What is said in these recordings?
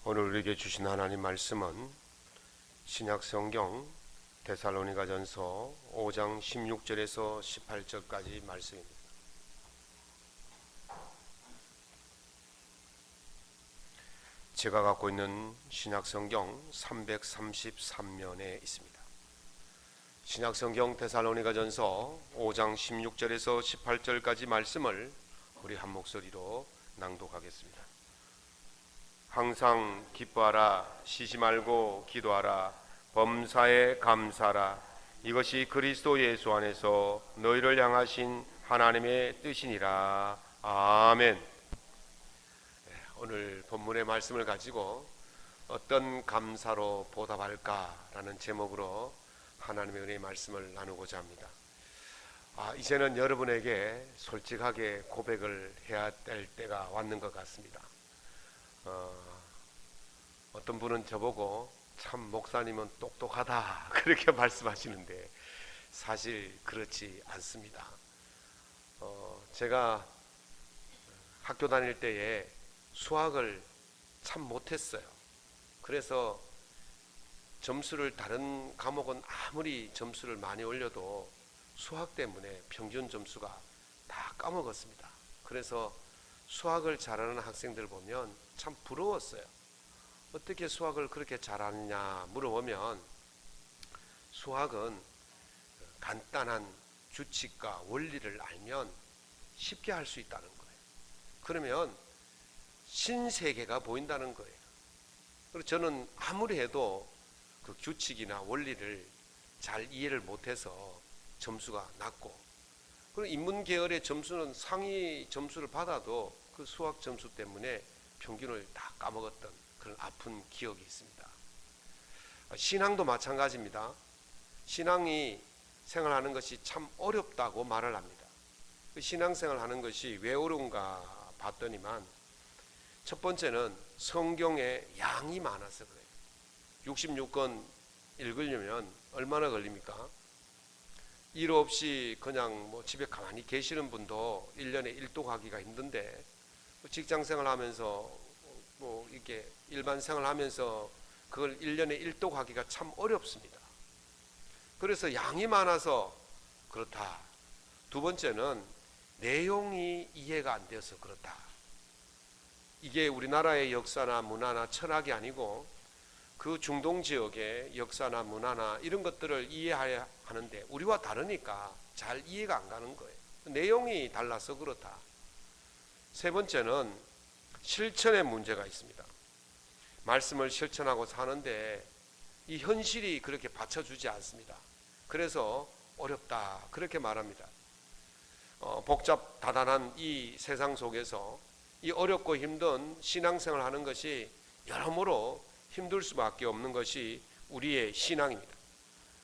오늘 우리에게 주신 하나님 말씀은 신약성경 데살로니가전서 5장 16절에서 18절까지 말씀입니다. 제가 갖고 있는 신약성경 333면에 있습니다. 신약성경 데살로니가전서 5장 16절에서 18절까지 말씀을 우리 한 목소리로 낭독하겠습니다. 항상 기뻐하라, 쉬지 말고 기도하라, 범사에 감사하라. 이것이 그리스도 예수 안에서 너희를 향하신 하나님의 뜻이니라. 아멘. 오늘 본문의 말씀을 가지고 어떤 감사로 보답할까라는 제목으로 하나님의 은혜의 말씀을 나누고자 합니다. 이제는 여러분에게 솔직하게 고백을 해야 될 때가 왔는 것 같습니다. 어떤 분은 저보고 참 목사님은 똑똑하다 그렇게 말씀하시는데 사실 그렇지 않습니다. 제가 학교 다닐 때에 수학을 참 못했어요. 그래서 점수를 다른 과목은 아무리 점수를 많이 올려도 수학 때문에 평균 점수가 다 까먹었습니다. 그래서 수학을 잘하는 학생들 보면 참 부러웠어요. 어떻게 수학을 그렇게 잘하느냐 물어보면 수학은 간단한 규칙과 원리를 알면 쉽게 할 수 있다는 거예요. 그러면 신세계가 보인다는 거예요. 그리고 저는 아무리 해도 그 규칙이나 원리를 잘 이해를 못해서 점수가 낮고, 그리고 인문 계열의 점수는 상위 점수를 받아도 그 수학 점수 때문에 평균을 다 까먹었던 그런 아픈 기억이 있습니다. 신앙도 마찬가지입니다. 신앙이 생활하는 것이 참 어렵다고 말을 합니다. 신앙생활 하는 것이 왜 어려운가 봤더니만 첫 번째는 성경에 양이 많아서 그래요. 66권 읽으려면 얼마나 걸립니까? 일 없이 그냥 집에 가만히 계시는 분도 1년에 1도 가기가 힘든데, 직장생활 하면서 이렇게 일반 생활 하면서 그걸 1년에 1도 가기가 참 어렵습니다. 그래서 양이 많아서 그렇다. 두 번째는 내용이 이해가 안 돼서 그렇다. 이게 우리나라의 역사나 문화나 철학이 아니고 그 중동 지역의 역사나 문화나 이런 것들을 이해해야 하는데 우리와 다르니까 잘 이해가 안 가는 거예요. 내용이 달라서 그렇다. 세 번째는 실천의 문제가 있습니다. 말씀을 실천하고 사는데 이 현실이 그렇게 받쳐주지 않습니다. 그래서 어렵다 그렇게 말합니다. 복잡 다단한 이 세상 속에서 이 어렵고 힘든 신앙생활 하는 것이 여러모로 힘들 수밖에 없는 것이 우리의 신앙입니다.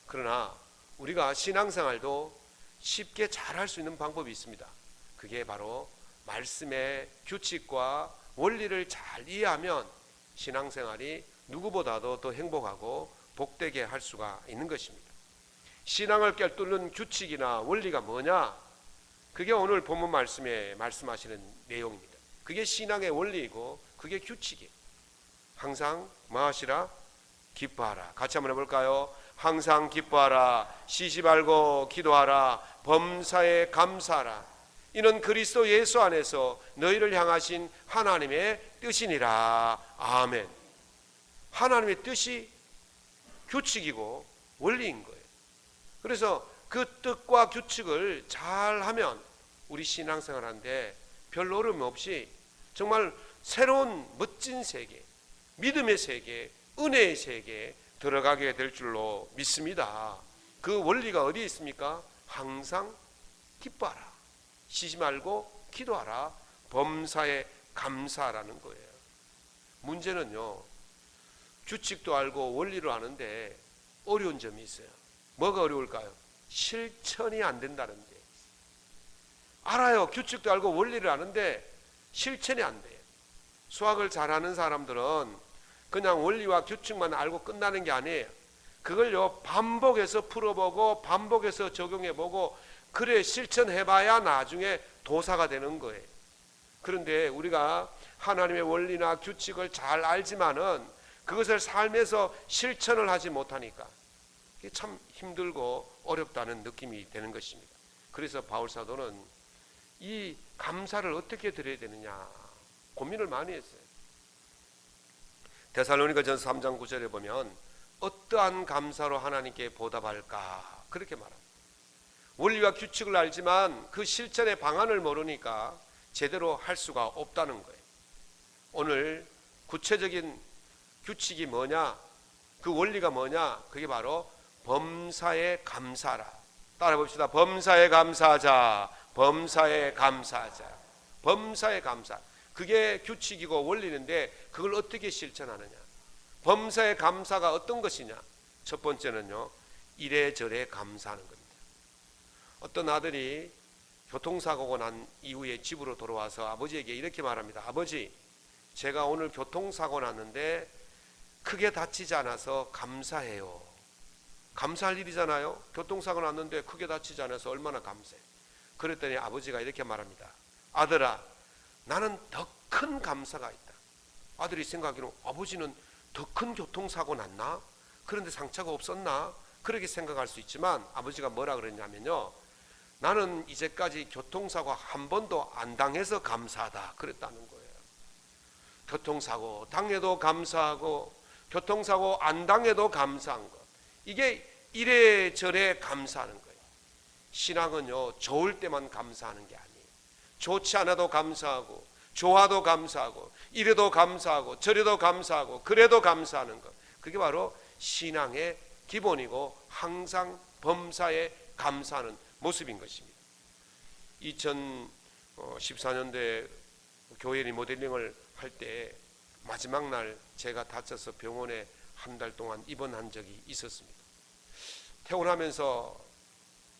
그러나 우리가 신앙생활도 쉽게 잘할 수 있는 방법이 있습니다. 그게 바로 말씀의 규칙과 원리를 잘 이해하면 신앙생활이 누구보다도 더 행복하고 복되게 할 수가 있는 것입니다. 신앙을 꿰뚫는 규칙이나 원리가 뭐냐? 그게 오늘 본문 말씀에 말씀하시는 내용입니다. 그게 신앙의 원리이고 그게 규칙이에요. 항상 뭐 하시라? 기뻐하라. 같이 한번 해볼까요? 항상 기뻐하라, 쉬지 말고 기도하라, 범사에 감사하라. 이는 그리스도 예수 안에서 너희를 향하신 하나님의 뜻이니라. 아멘. 하나님의 뜻이 규칙이고 원리인 거예요. 그래서 그 뜻과 규칙을 잘하면 우리 신앙생활하는데 별 어려움 없이 정말 새로운 멋진 세계, 믿음의 세계, 은혜의 세계에 들어가게 될 줄로 믿습니다. 그 원리가 어디에 있습니까? 항상 기뻐하라, 쉬지 말고 기도하라, 범사에 감사하라는 거예요. 문제는요, 규칙도 알고 원리로 아는데 어려운 점이 있어요. 뭐가 어려울까요? 실천이 안 된다는 게. 알아요. 규칙도 알고 원리를 아는데 실천이 안 돼요. 수학을 잘하는 사람들은 그냥 원리와 규칙만 알고 끝나는 게 아니에요. 그걸요 반복해서 풀어보고 반복해서 적용해보고 그래 실천해봐야 나중에 도사가 되는 거예요. 그런데 우리가 하나님의 원리나 규칙을 잘 알지만은 그것을 삶에서 실천을 하지 못하니까 이게 참 힘들고 어렵다는 느낌이 되는 것입니다. 그래서 바울 사도는 이 감사를 어떻게 드려야 되느냐 고민을 많이 했어요. 데살로니가전서 3장 9절에 보면 어떠한 감사로 하나님께 보답할까 그렇게 말합니다. 원리와 규칙을 알지만 그 실천의 방안을 모르니까 제대로 할 수가 없다는 거예요. 오늘 구체적인 규칙이 뭐냐, 그 원리가 뭐냐, 그게 바로 범사에 감사라. 따라 봅시다. 범사에 감사하자. 범사에 감사하자. 범사에 감사. 그게 규칙이고 원리인데 그걸 어떻게 실천하느냐. 범사에 감사가 어떤 것이냐. 첫 번째는요, 이래저래 감사하는 겁니다. 어떤 아들이 교통사고가 난 이후에 집으로 돌아와서 아버지에게 이렇게 말합니다. 아버지, 제가 오늘 교통사고 났는데 크게 다치지 않아서 감사해요. 감사할 일이잖아요. 교통사고 났는데 크게 다치지 않아서 얼마나 감사해. 그랬더니 아버지가 이렇게 말합니다. 아들아, 나는 더 큰 감사가 있다. 아들이 생각하기로 아버지는 더 큰 교통사고 났나? 그런데 상처가 없었나? 그렇게 생각할 수 있지만 아버지가 뭐라 그랬냐면요, 나는 이제까지 교통사고 한 번도 안 당해서 감사하다 그랬다는 거예요. 교통사고 당해도 감사하고 교통사고 안 당해도 감사한 것, 이게 이래저래 감사하는 거예요. 신앙은요, 좋을 때만 감사하는 게 아니에요. 좋지 않아도 감사하고 좋아도 감사하고 이래도 감사하고 저래도 감사하고 그래도 감사하는 것, 그게 바로 신앙의 기본이고 항상 범사에 감사하는 모습인 것입니다. 2014년도에 교회 리모델링을 할 때 마지막 날 제가 다쳐서 병원에 한 달 동안 입원한 적이 있었습니다. 퇴원하면서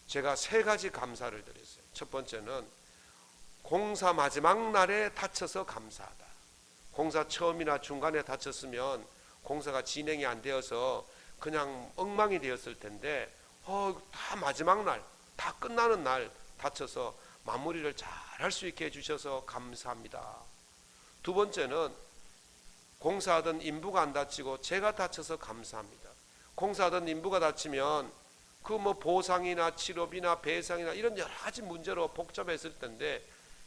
제가 3가지 감사를 드렸어요. 첫 번째는 공사 마지막 날에 다쳐서 감사하다. 공사 처음이나 중간에 다쳤으면 공사가 진행이 안 되어서 그냥 엉망이 되었을 텐데 다 마지막 날, 다 끝나는 날 다쳐서 마무리를 잘 할 수 있게 해주셔서 감사합니다. 두 번째는 공사하던 인부가 안 다치고 제가 다쳐서 감사합니다. 공사하던 인부가 다치면 그 보상이나 치료비나 배상이나 이런 여러 가지 문제로 복잡했을 텐데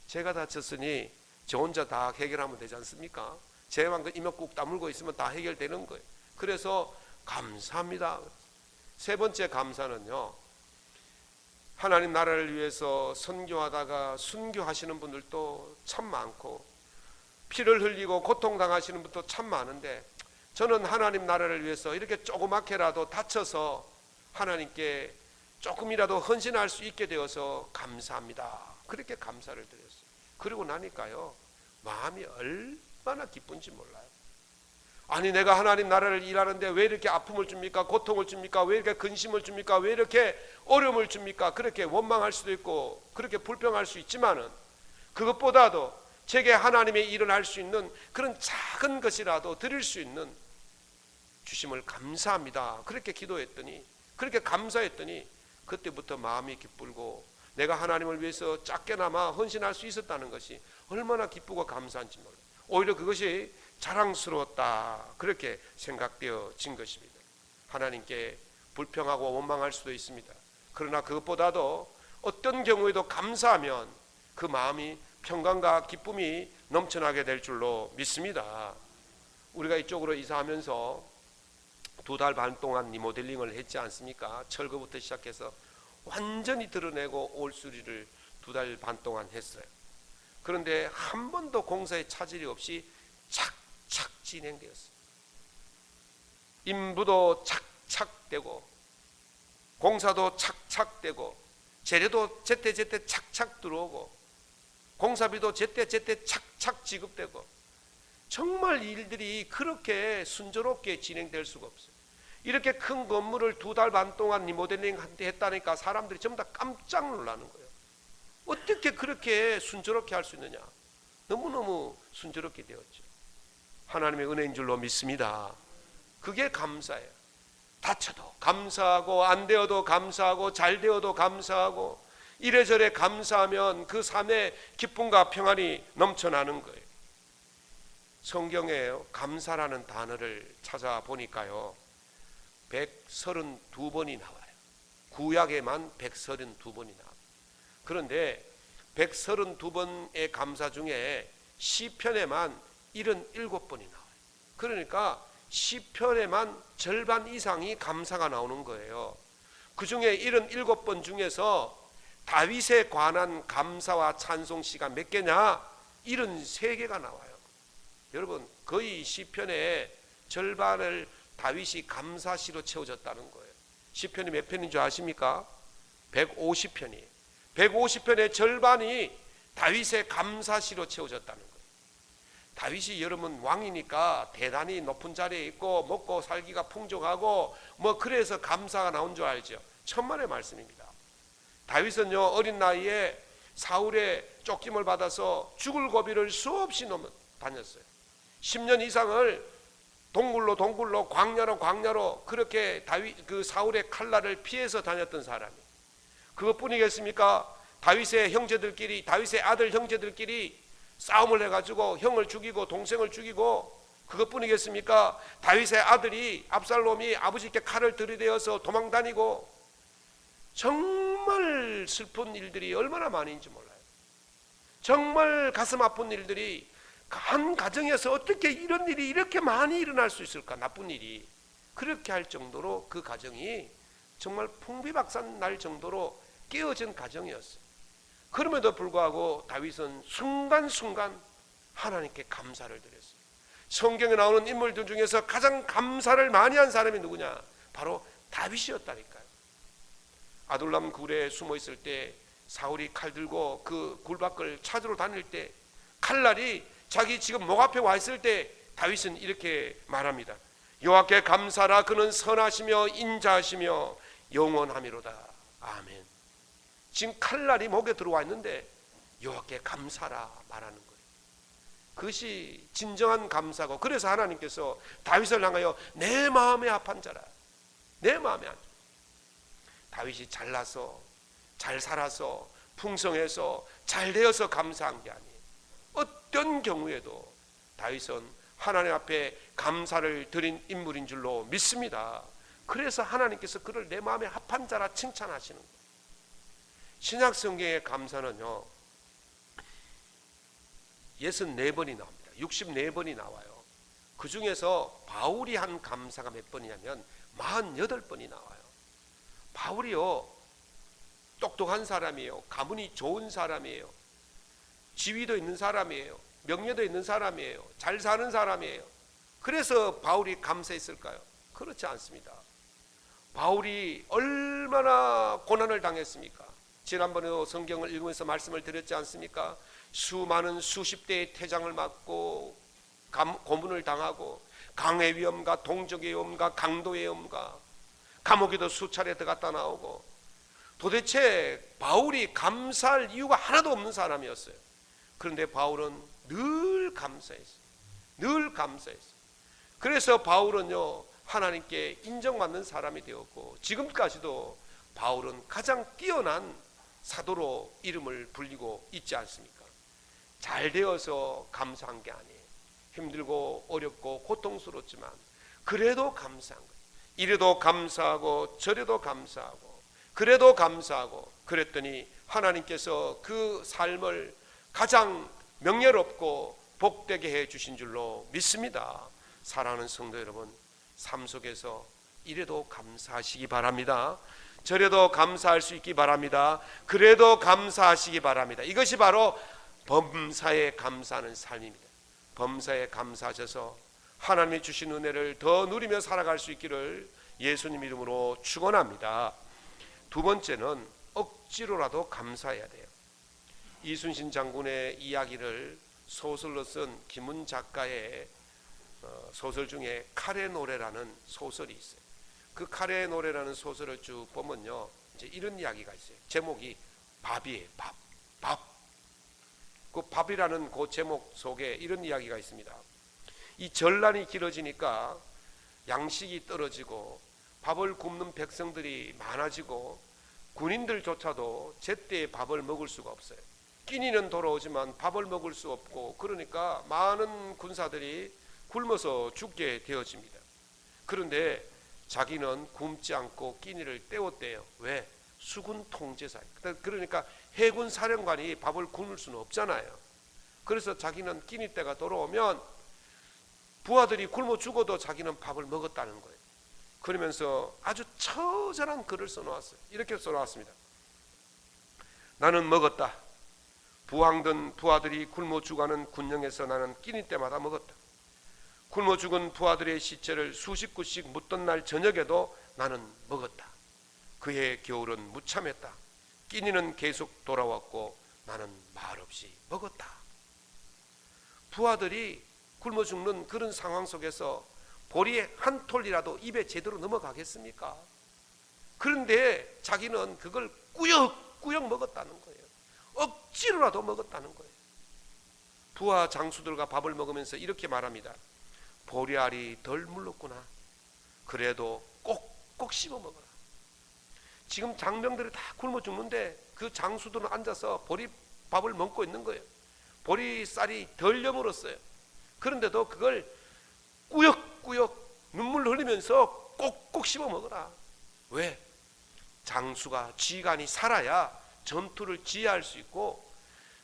제가 다쳤으니 저 혼자 다 해결하면 되지 않습니까? 제만 이만 꾹 다물고 있으면 다 해결되는 거예요. 그래서 감사합니다. 세 번째 감사는요, 하나님 나라를 위해서 선교하다가 순교하시는 분들도 참 많고 피를 흘리고 고통당하시는 분도 참 많은데 저는 하나님 나라를 위해서 이렇게 조그맣게라도 다쳐서 하나님께 조금이라도 헌신할 수 있게 되어서 감사합니다. 그렇게 감사를 드렸어요. 그리고 나니까요, 마음이 얼마나 기쁜지 몰라요. 아니, 내가 하나님 나라를 일하는데 왜 이렇게 아픔을 줍니까? 고통을 줍니까? 왜 이렇게 근심을 줍니까? 왜 이렇게 어려움을 줍니까? 그렇게 원망할 수도 있고 그렇게 불평할 수 있지만은 그것보다도 제게 하나님의 일을 할 수 있는 그런 작은 것이라도 드릴 수 있는 주심을 감사합니다. 그렇게 기도했더니, 그렇게 감사했더니 그때부터 마음이 기쁘고 내가 하나님을 위해서 작게나마 헌신할 수 있었다는 것이 얼마나 기쁘고 감사한지 몰라요. 오히려 그것이 자랑스러웠다, 그렇게 생각되어진 것입니다. 하나님께 불평하고 원망할 수도 있습니다. 그러나 그것보다도 어떤 경우에도 감사하면 그 마음이 평강과 기쁨이 넘쳐나게 될 줄로 믿습니다. 우리가 이쪽으로 이사하면서 2달 반 동안 리모델링을 했지 않습니까? 철거부터 시작해서 완전히 드러내고 올수리를 2달 반 동안 했어요. 그런데 한 번도 공사에 차질이 없이 착착 진행되었어요. 인부도 착착되고 공사도 착착되고 재료도 제때제때 착착 들어오고 공사비도 제때제때 착착 지급되고 정말 일들이 그렇게 순조롭게 진행될 수가 없어요. 이렇게 큰 건물을 2달 반 동안 리모델링 했다니까 사람들이 전부 다 깜짝 놀라는 거예요. 어떻게 그렇게 순조롭게 할 수 있느냐. 너무너무 순조롭게 되었죠. 하나님의 은혜인 줄로 믿습니다. 그게 감사예요. 다쳐도 감사하고 안 되어도 감사하고 잘 되어도 감사하고 이래저래 감사하면 그 삶에 기쁨과 평안이 넘쳐나는 거예요. 성경에 감사라는 단어를 찾아보니까요 132번이 나와요. 구약에만 132번이 나와요. 그런데 132번의 감사 중에 시편에만 77번이 나와요. 그러니까 시편에만 절반 이상이 감사가 나오는 거예요. 그 중에 77번 중에서 다윗에 관한 감사와 찬송시가 몇 개냐? 73개가 나와요. 여러분 거의 시편의 절반을 다윗이 감사시로 채워졌다는 거예요. 시편이 몇 편인 줄 아십니까? 150편이에요. 150편의 절반이 다윗의 감사시로 채워졌다는 거예요. 다윗이 여러분 왕이니까 대단히 높은 자리에 있고 먹고 살기가 풍족하고 뭐 그래서 감사가 나온 줄 알죠. 천만의 말씀입니다. 다윗은요 어린 나이에 사울의 쫓김을 받아서 죽을 고비를 수없이 다녔어요. 10년 이상을 동굴로 광야로 그렇게 그 사울의 칼날을 피해서 다녔던 사람이. 그것뿐이겠습니까? 다윗의 아들 형제들끼리 싸움을 해가지고 형을 죽이고 동생을 죽이고, 그것뿐이겠습니까? 다윗의 아들이 압살롬이 아버지께 칼을 들이대어서 도망다니고, 정말 슬픈 일들이 얼마나 많은지 몰라요. 정말 가슴 아픈 일들이, 한 가정에서 어떻게 이런 일이 이렇게 많이 일어날 수 있을까? 나쁜 일이 그렇게 할 정도로 그 가정이 정말 풍비박산 날 정도로 깨어진 가정이었어요. 그럼에도 불구하고 다윗은 순간순간 하나님께 감사를 드렸어요. 성경에 나오는 인물들 중에서 가장 감사를 많이 한 사람이 누구냐? 바로 다윗이었다니까요. 아둘람 굴에 숨어 있을 때 사울이 칼 들고 그 굴 밖을 찾으러 다닐 때 칼날이 자기 지금 목 앞에 와 있을 때 다윗은 이렇게 말합니다. 여호와께 감사라. 그는 선하시며 인자하시며 영원하미로다. 아멘. 지금 칼날이 목에 들어와 있는데 여호와께 감사라 말하는 거예요. 그것이 진정한 감사고, 그래서 하나님께서 다윗을 향하여 내 마음에 합한 자라, 내 마음에 합한 자라. 다윗이 잘나서 잘 살아서 풍성해서 잘 되어서 감사한 게 아니에요. 어떤 경우에도 다윗은 하나님 앞에 감사를 드린 인물인 줄로 믿습니다. 그래서 하나님께서 그를 내 마음에 합한 자라 칭찬하시는 거예요. 신약 성경의 감사는요 64번이 나옵니다. 64번이 나와요. 그 중에서 바울이 한 감사가 몇 번이냐면 48번이 나와요. 바울이요 똑똑한 사람이에요. 가문이 좋은 사람이에요. 지위도 있는 사람이에요. 명예도 있는 사람이에요. 잘 사는 사람이에요. 그래서 바울이 감사했을까요? 그렇지 않습니다. 바울이 얼마나 고난을 당했습니까? 지난번에도 성경을 읽으면서 말씀을 드렸지 않습니까? 수많은 수십 대의 태장을 맞고 고문을 당하고 강의 위험과 동족의 위험과 강도의 위험과 감옥에도 수차례 들어갔다 나오고, 도대체 바울이 감사할 이유가 하나도 없는 사람이었어요. 그런데 바울은 늘 감사했어요. 늘 감사했어요. 그래서 바울은요 하나님께 인정받는 사람이 되었고, 지금까지도 바울은 가장 뛰어난 사도로 이름을 불리고 있지 않습니까? 잘 되어서 감사한 게 아니에요. 힘들고 어렵고 고통스럽지만 그래도 감사한 거예요. 이래도 감사하고 저래도 감사하고 그래도 감사하고, 그랬더니 하나님께서 그 삶을 가장 명예롭고 복되게 해 주신 줄로 믿습니다. 사랑하는 성도 여러분, 삶 속에서 이래도 감사하시기 바랍니다. 저래도 감사할 수 있기 바랍니다. 그래도 감사하시기 바랍니다. 이것이 바로 범사에 감사하는 삶입니다. 범사에 감사하셔서 하나님이 주신 은혜를 더 누리며 살아갈 수 있기를 예수님 이름으로 축원합니다. 두 번째는 억지로라도 감사해야 돼요. 이순신 장군의 이야기를 소설로 쓴 김훈 작가의 소설 중에 칼의 노래라는 소설이 있어요. 그 칼의 노래라는 소설을 쭉 보면요, 이제 이런 이야기가 있어요. 제목이 밥이에요. 밥. 그 밥이라는 그 제목 속에 이런 이야기가 있습니다. 이 전란이 길어지니까 양식이 떨어지고 밥을 굶는 백성들이 많아지고 군인들조차도 제때에 밥을 먹을 수가 없어요. 끼니는 돌아오지만 밥을 먹을 수 없고, 그러니까 많은 군사들이 굶어서 죽게 되어집니다. 그런데 자기는 굶지 않고 끼니를 때웠대요. 왜? 수군 통제사예요. 그러니까 해군 사령관이 밥을 굶을 수는 없잖아요. 그래서 자기는 끼니 때가 돌아오면 부하들이 굶어 죽어도 자기는 밥을 먹었다는 거예요. 그러면서 아주 처절한 글을 써놓았어요. 이렇게 써놓았습니다. 나는 먹었다. 부항든 부하들이 굶어 죽어가는 군영에서 나는 끼니 때마다 먹었다. 굶어 죽은 부하들의 시체를 수십 구씩 묻던 날 저녁에도 나는 먹었다. 그해 겨울은 무참했다. 끼니는 계속 돌아왔고 나는 말없이 먹었다. 부하들이 굶어 죽는 그런 상황 속에서 보리 한 톨이라도 입에 제대로 넘어가겠습니까? 그런데 자기는 그걸 꾸역꾸역 먹었다는 거예요. 억지로라도 먹었다는 거예요. 부하 장수들과 밥을 먹으면서 이렇게 말합니다. 보리알이 덜 물렀구나. 그래도 꼭꼭 씹어 먹어라. 지금 장병들이 다 굶어 죽는데 그 장수들은 앉아서 보리밥을 먹고 있는 거예요. 보리쌀이 덜 여물었어요. 그런데도 그걸 꾸역꾸역 눈물 흘리면서 꼭꼭 씹어 먹어라. 왜? 장수가 지휘관이 살아야 전투를 지휘할 수 있고,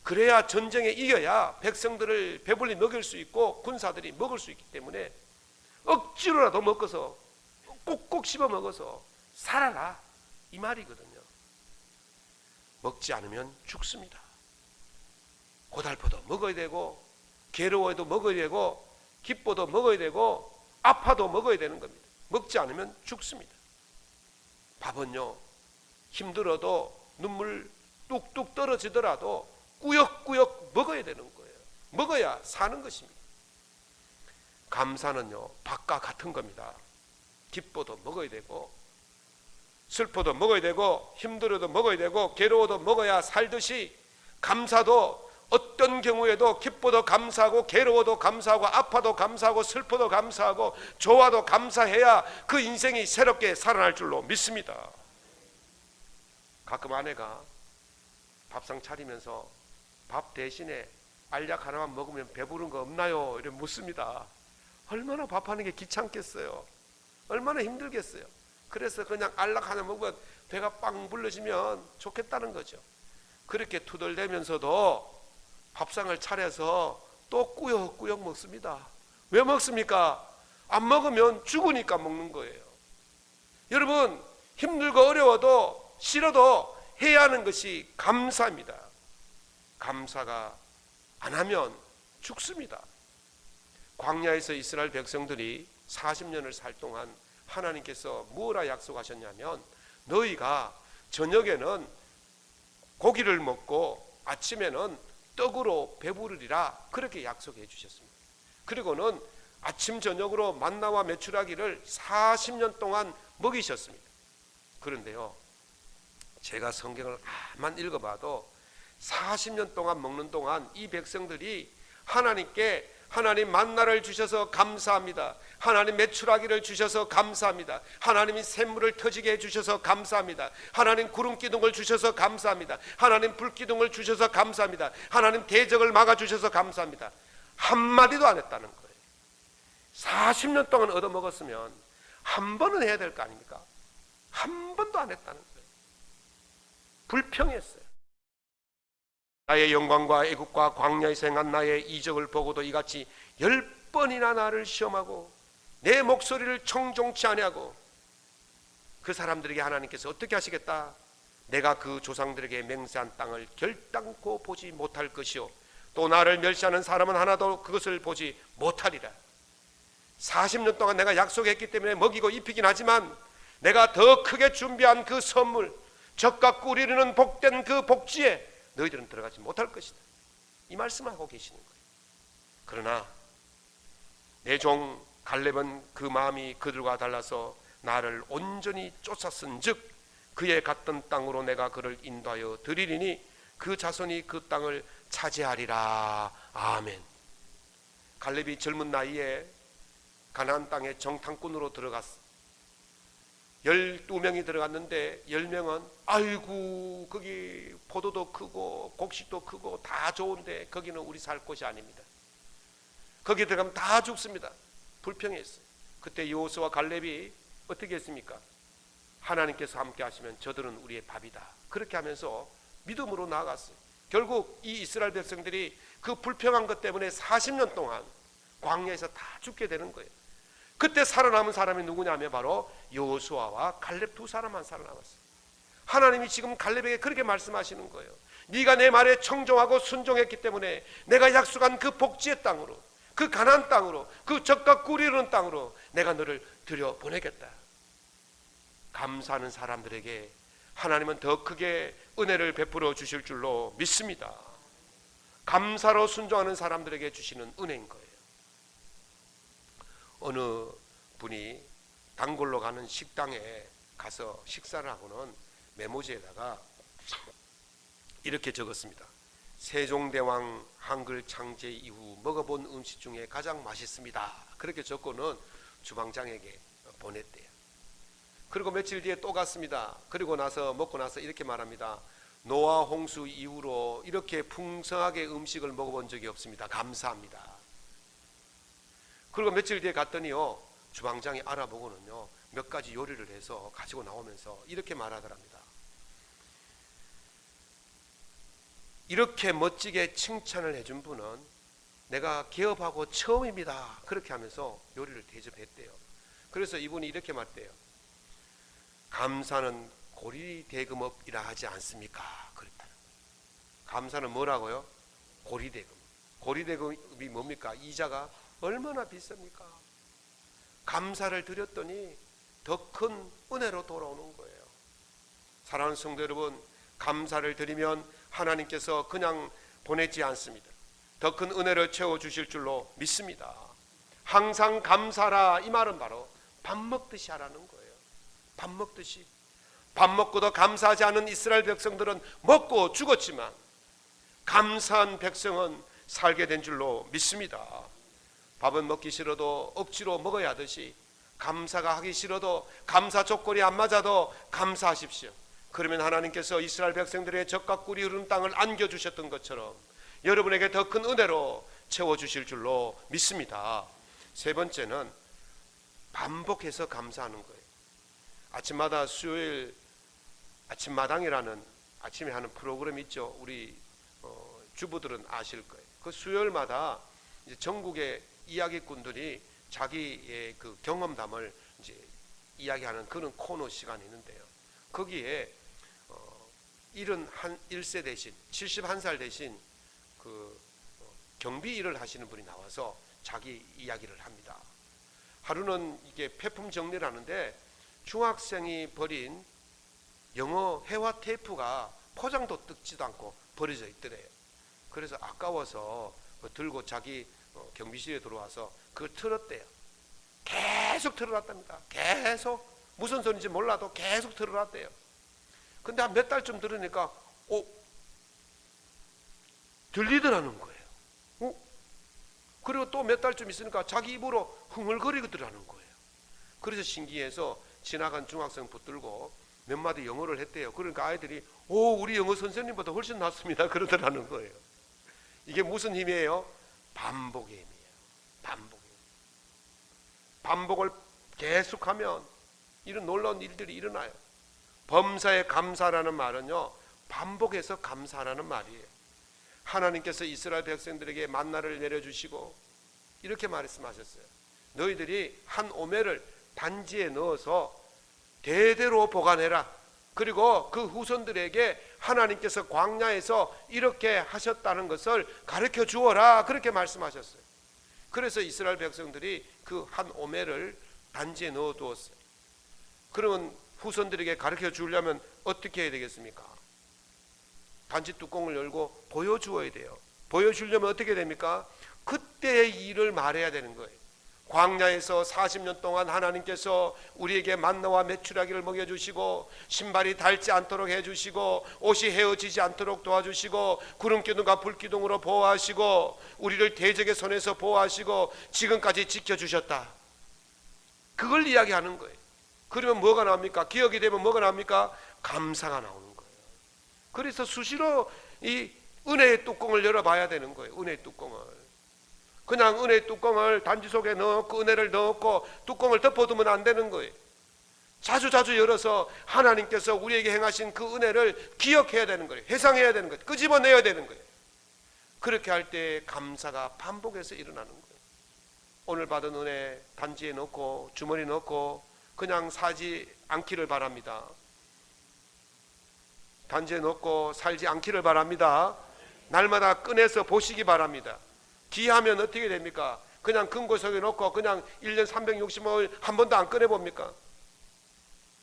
그래야 전쟁에 이겨야 백성들을 배불리 먹일 수 있고 군사들이 먹을 수 있기 때문에 억지로라도 먹어서 꼭꼭 씹어 먹어서 살아라, 이 말이거든요. 먹지 않으면 죽습니다. 고달퍼도 먹어야 되고, 괴로워도 먹어야 되고, 기뻐도 먹어야 되고, 아파도 먹어야 되는 겁니다. 먹지 않으면 죽습니다. 밥은요, 힘들어도 눈물 뚝뚝 떨어지더라도 꾸역꾸역 먹어야 되는 거예요. 먹어야 사는 것입니다. 감사는요, 밥과 같은 겁니다. 기뻐도 먹어야 되고, 슬퍼도 먹어야 되고, 힘들어도 먹어야 되고, 괴로워도 먹어야 살듯이 감사도 어떤 경우에도 기뻐도 감사하고, 괴로워도 감사하고, 아파도 감사하고, 슬퍼도 감사하고, 좋아도 감사해야 그 인생이 새롭게 살아날 줄로 믿습니다. 가끔 아내가 밥상 차리면서 밥 대신에 알약 하나만 먹으면 배부른 거 없나요? 이렇게 묻습니다. 얼마나 밥하는 게 귀찮겠어요. 얼마나 힘들겠어요. 그래서 그냥 알약 하나 먹으면 배가 빵 불러지면 좋겠다는 거죠. 그렇게 투덜대면서도 밥상을 차려서 또 꾸역꾸역 먹습니다. 왜 먹습니까? 안 먹으면 죽으니까 먹는 거예요. 여러분, 힘들고 어려워도 싫어도 해야 하는 것이 감사입니다. 감사가 안 하면 죽습니다. 광야에서 이스라엘 백성들이 40년을 살 동안 하나님께서 뭐라 약속하셨냐면, 너희가 저녁에는 고기를 먹고 아침에는 떡으로 배부르리라, 그렇게 약속해 주셨습니다. 그리고는 아침 저녁으로 만나와 메추라기를 40년 동안 먹이셨습니다. 그런데요, 제가 성경을 만 읽어봐도 40년 동안 먹는 동안 이 백성들이 하나님께, 하나님 만나를 주셔서 감사합니다, 하나님 메추라기를 주셔서 감사합니다, 하나님이 샘물을 터지게 해주셔서 감사합니다, 하나님 구름 기둥을 주셔서 감사합니다, 하나님 불 기둥을 주셔서 감사합니다, 하나님 대적을 막아주셔서 감사합니다, 한마디도 안 했다는 거예요. 40년 동안 얻어먹었으면 한 번은 해야 될 거 아닙니까? 한 번도 안 했다는 거예요. 불평했어요. 나의 영광과 애국과 광야에서 행한 나의 이적을 보고도 이같이 10번이나 나를 시험하고 내 목소리를 청종치 아니하고, 그 사람들에게 하나님께서 어떻게 하시겠다? 내가 그 조상들에게 맹세한 땅을 결단코 보지 못할 것이요, 또 나를 멸시하는 사람은 하나도 그것을 보지 못하리라. 40년 동안 내가 약속했기 때문에 먹이고 입히긴 하지만, 내가 더 크게 준비한 그 선물, 젖과 꿀 이르는 복된 그 복지에 너희들은 들어가지 못할 것이다, 이 말씀을 하고 계시는 거예요. 그러나 내 종 갈렙은 그 마음이 그들과 달라서 나를 온전히 쫓았은 즉 그의 갔던 땅으로 내가 그를 인도하여 드리리니 그 자손이 그 땅을 차지하리라. 아멘. 갈렙이 젊은 나이에 가나안 땅에 정탐꾼으로 들어갔어. 12명이 들어갔는데 10명은 아이고 거기 포도도 크고 곡식도 크고 다 좋은데 거기는 우리 살 곳이 아닙니다. 거기 들어가면 다 죽습니다. 불평했어요. 그때 여호수아와 갈렙이 어떻게 했습니까? 하나님께서 함께 하시면 저들은 우리의 밥이다. 그렇게 하면서 믿음으로 나아갔어요. 결국 이 이스라엘 백성들이 그 불평한 것 때문에 40년 동안 광야에서 다 죽게 되는 거예요. 그때 살아남은 사람이 누구냐면 바로 여호수아와 갈렙 두 사람만 살아남았어요. 하나님이 지금 갈렙에게 그렇게 말씀하시는 거예요. 네가 내 말에 청종하고 순종했기 때문에 내가 약속한 그 복지의 땅으로, 그 가나안 땅으로, 그 젖과 꿀이 흐르는 땅으로 내가 너를 들여보내겠다. 감사하는 사람들에게 하나님은 더 크게 은혜를 베풀어 주실 줄로 믿습니다. 감사로 순종하는 사람들에게 주시는 은혜인 거예요. 어느 분이 단골로 가는 식당에 가서 식사를 하고는 메모지에다가 이렇게 적었습니다. 세종대왕 한글 창제 이후 먹어본 음식 중에 가장 맛있습니다. 그렇게 적고는 주방장에게 보냈대요. 그리고 며칠 뒤에 또 갔습니다. 그리고 나서 먹고 나서 이렇게 말합니다. 노아 홍수 이후로 이렇게 풍성하게 음식을 먹어본 적이 없습니다. 감사합니다. 그리고 며칠 뒤에 갔더니요, 주방장이 알아보고는요 몇 가지 요리를 해서 가지고 나오면서 이렇게 말하더랍니다. 이렇게 멋지게 칭찬을 해준 분은 내가 개업하고 처음입니다. 그렇게 하면서 요리를 대접했대요. 그래서 이분이 이렇게 말대요. 감사는 고리대금업이라 하지 않습니까? 그랬다. 감사는 뭐라고요? 고리대금. 고리대금이 뭡니까? 이자가 얼마나 비쌉니까? 감사를 드렸더니 더 큰 은혜로 돌아오는 거예요. 사랑하는 성도 여러분, 감사를 드리면 하나님께서 그냥 보내지 않습니다. 더 큰 은혜를 채워주실 줄로 믿습니다. 항상 감사라, 이 말은 바로 밥 먹듯이 하라는 거예요. 밥 먹듯이. 밥 먹고도 감사하지 않은 이스라엘 백성들은 먹고 죽었지만 감사한 백성은 살게 된 줄로 믿습니다. 밥은 먹기 싫어도 억지로 먹어야 하듯이 감사가 하기 싫어도 감사 조건이 안 맞아도 감사하십시오. 그러면 하나님께서 이스라엘 백성들의 젖과 꿀이 흐르는 땅을 안겨주셨던 것처럼 여러분에게 더 큰 은혜로 채워주실 줄로 믿습니다. 세 번째는 반복해서 감사하는 거예요. 아침마다 수요일 아침마당이라는 아침에 하는 프로그램이 있죠. 우리 주부들은 아실 거예요. 그 수요일마다 이제 전국의 이야기꾼들이 자기의 그 경험담을 이제 이야기하는 그런 코너 시간이 있는데요. 거기에 71세 대신 71살 대신 그 경비 일을 하시는 분이 나와서 자기 이야기를 합니다. 하루는 이게 폐품 정리를 하는데 중학생이 버린 영어 회화 테이프가 포장도 뜯지도 않고 버려져 있더래요. 그래서 아까워서 들고 자기 경비실에 들어와서 그걸 틀었대요. 계속 틀어놨답니다. 계속 무슨 소리인지 몰라도 계속 틀어놨대요. 근데 한 몇 달쯤 들으니까 들리더라는 거예요. 그리고 또 몇 달쯤 있으니까 자기 입으로 흥얼거리더라는 거예요. 그래서 신기해서 지나간 중학생 붙들고 몇 마디 영어를 했대요. 그러니까 아이들이 우리 영어 선생님보다 훨씬 낫습니다. 그러더라는 거예요. 이게 무슨 힘이에요? 반복의 힘이에요. 반복의 힘. 반복을 계속하면 이런 놀라운 일들이 일어나요. 범사에 감사라는 말은요, 반복해서 감사라는 말이에요. 하나님께서 이스라엘 백성들에게 만나를 내려주시고 이렇게 말씀하셨어요. 너희들이 한 오멜을 단지에 넣어서 대대로 보관해라. 그리고 그 후손들에게 하나님께서 광야에서 이렇게 하셨다는 것을 가르쳐 주어라. 그렇게 말씀하셨어요. 그래서 이스라엘 백성들이 그 한 오멜을 단지에 넣어 두었어요. 그러면 후손들에게 가르쳐 주려면 어떻게 해야 되겠습니까? 단지 뚜껑을 열고 보여주어야 돼요. 보여주려면 어떻게 됩니까? 그때의 일을 말해야 되는 거예요. 광야에서 40년 동안 하나님께서 우리에게 만나와 메추라기를 먹여주시고 신발이 닳지 않도록 해주시고 옷이 헤어지지 않도록 도와주시고 구름기둥과 불기둥으로 보호하시고 우리를 대적의 손에서 보호하시고 지금까지 지켜주셨다. 그걸 이야기하는 거예요. 그러면 뭐가 나옵니까? 기억이 되면 뭐가 나옵니까? 감사가 나오는 거예요. 그래서 수시로 이 은혜의 뚜껑을 열어봐야 되는 거예요. 은혜의 뚜껑을. 그냥 은혜의 뚜껑을 단지 속에 넣고 은혜를 넣고 뚜껑을 덮어두면 안 되는 거예요. 자주 열어서 하나님께서 우리에게 행하신 그 은혜를 기억해야 되는 거예요. 회상해야 되는 거예요. 끄집어내야 되는 거예요. 그렇게 할 때 감사가 반복해서 일어나는 거예요. 오늘 받은 은혜 단지에 넣고 주머니에 넣고 그냥 사지 않기를 바랍니다. 단지에 넣고 살지 않기를 바랍니다. 날마다 꺼내서 보시기 바랍니다. 기하면 어떻게 됩니까? 그냥 금고석에 넣고 그냥 1년 365일 한 번도 안 꺼내봅니까?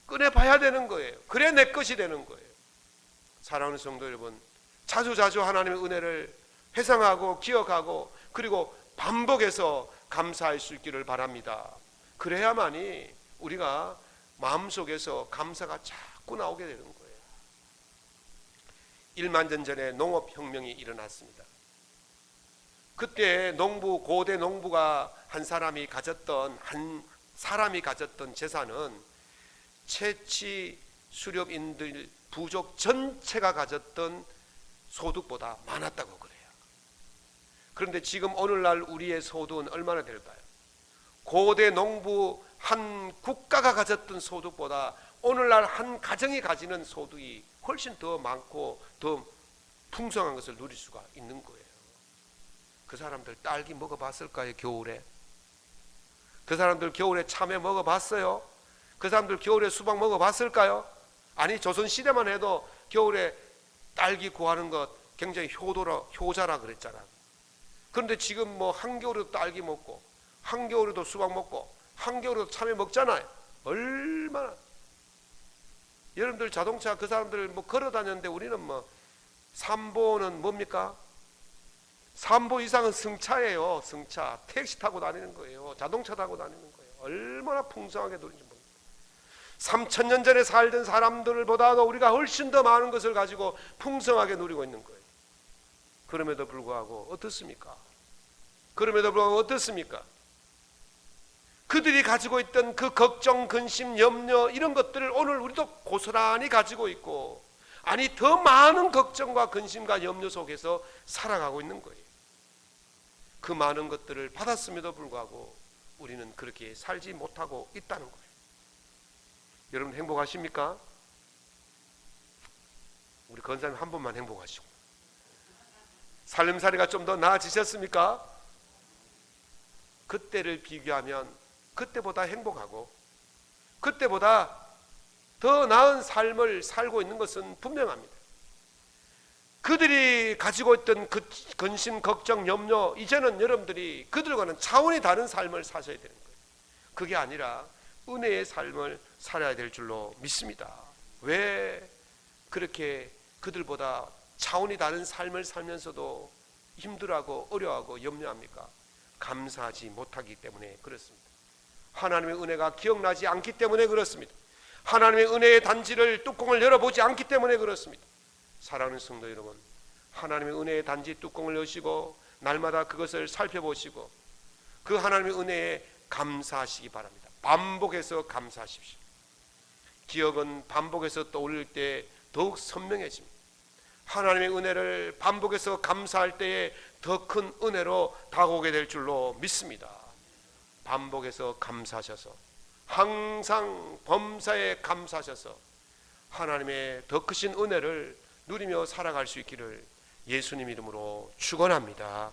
꺼내봐야 되는 거예요. 그래 내 것이 되는 거예요. 사랑하는 성도 여러분, 자주 하나님의 은혜를 회상하고 기억하고 그리고 반복해서 감사할 수 있기를 바랍니다. 그래야만이 우리가 마음속에서 감사가 자꾸 나오게 되는 거예요. 1만 년 전에 농업혁명이 일어났습니다. 그때 고대 농부가 한 사람이 가졌던 재산은 채취 수렵인들 부족 전체가 가졌던 소득보다 많았다고 그래요. 그런데 지금 오늘날 우리의 소득은 얼마나 될까요? 고대 농부 한 국가가 가졌던 소득보다 오늘날 한 가정이 가지는 소득이 훨씬 더 많고 더 풍성한 것을 누릴 수가 있는 거예요. 그 사람들 딸기 먹어봤을까요? 겨울에? 그 사람들 겨울에 참외 먹어봤어요? 그 사람들 겨울에 수박 먹어봤을까요? 아니, 조선시대만 해도 겨울에 딸기 구하는 것 굉장히 효자라 그랬잖아. 그런데 지금 뭐 한겨울에도 딸기 먹고 한겨울에도 수박 먹고 한겨울에도 참외 먹잖아요. 얼마나. 여러분들 자동차 그 사람들 뭐 걸어 다녔는데 우리는 뭐 3보는 뭡니까? 3보 이상은 승차예요. 승차. 택시 타고 다니는 거예요. 자동차 타고 다니는 거예요. 얼마나 풍성하게 누리는지 모릅니다. 3000년 전에 살던 사람들보다도 우리가 훨씬 더 많은 것을 가지고 풍성하게 누리고 있는 거예요. 그럼에도 불구하고 어떻습니까? 그들이 가지고 있던 그 걱정, 근심, 염려 이런 것들을 오늘 우리도 고스란히 가지고 있고, 아니 더 많은 걱정과 근심과 염려 속에서 살아가고 있는 거예요. 그 많은 것들을 받았음에도 불구하고 우리는 그렇게 살지 못하고 있다는 거예요. 여러분 행복하십니까? 우리 권사님 한 분만 행복하시고, 살림살이가 좀 더 나아지셨습니까? 그때를 비교하면 그때보다 행복하고 그때보다 더 나은 삶을 살고 있는 것은 분명합니다. 그들이 가지고 있던 그 근심, 걱정, 염려, 이제는 여러분들이 그들과는 차원이 다른 삶을 사셔야 되는 거예요. 그게 아니라 은혜의 삶을 살아야 될 줄로 믿습니다. 왜 그렇게 그들보다 차원이 다른 삶을 살면서도 힘들어하고 어려워하고 염려합니까? 감사하지 못하기 때문에 그렇습니다. 하나님의 은혜가 기억나지 않기 때문에 그렇습니다. 하나님의 은혜의 단지를 뚜껑을 열어보지 않기 때문에 그렇습니다. 사랑하는 성도 여러분, 하나님의 은혜의 단지 뚜껑을 여시고 날마다 그것을 살펴보시고 그 하나님의 은혜에 감사하시기 바랍니다. 반복해서 감사하십시오. 기억은 반복해서 떠올릴 때 더욱 선명해집니다. 하나님의 은혜를 반복해서 감사할 때에 더 큰 은혜로 다가오게 될 줄로 믿습니다. 반복해서 감사하셔서, 항상 범사에 감사하셔서 하나님의 더 크신 은혜를 누리며 살아갈 수 있기를 예수님 이름으로 축원합니다.